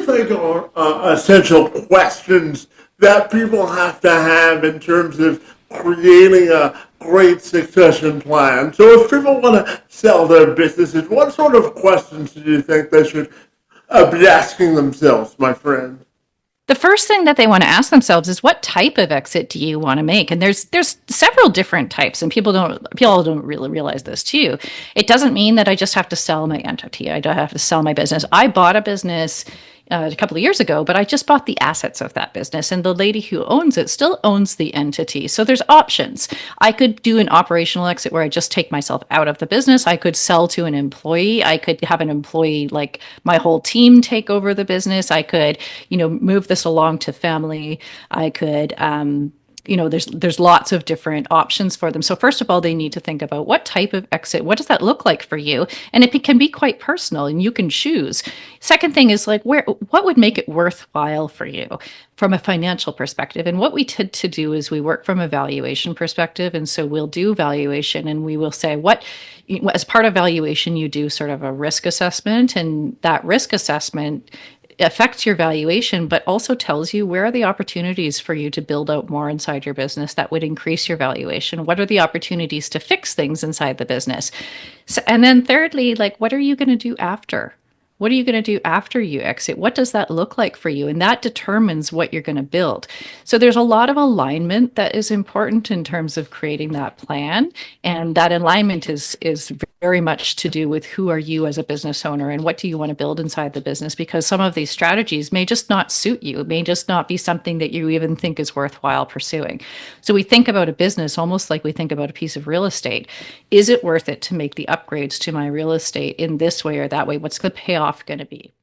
you think are essential questions that people have to have in terms of creating a great succession plan? So if people want to sell their businesses, what sort of questions do you think they should be asking themselves, my friend? The first thing that they want to ask themselves is what type of exit do you want to make? And there's several different types, and people don't really realize this too. It doesn't mean that I just have to sell my entity. I don't have to sell my business. I bought a business a couple of years ago, but I just bought the assets of that business, and the lady who owns it still owns the entity. So there's options. I could do an operational exit where I just take myself out of the business. I could sell to an employee. I could have an employee, like my whole team, take over the business. I could, move this along to family. I could, there's lots of different options for them. So first of all, they need to think about what type of exit, what does that look like for you? And it can be quite personal, and you can choose. Second thing is like what would make it worthwhile for you from a financial perspective? And what we tend to do is we work from a valuation perspective. And so we'll do valuation, and we will say as part of valuation, you do sort of a risk assessment, and that risk assessment affects your valuation, but also tells you where are the opportunities for you to build out more inside your business that would increase your valuation. What are the opportunities to fix things inside the business? So, and then thirdly, like, what are you going to do after? What are you going to do after you exit? What does that look like for you? And that determines what you're going to build. So there's a lot of alignment that is important in terms of creating that plan. And that alignment is very much to do with who are you as a business owner and what do you want to build inside the business, because some of these strategies may just not suit you. It may just not be something that you even think is worthwhile pursuing. So we think about a business almost like we think about a piece of real estate. Is it worth it to make the upgrades to my real estate in this way or that way? What's the payoff going to be?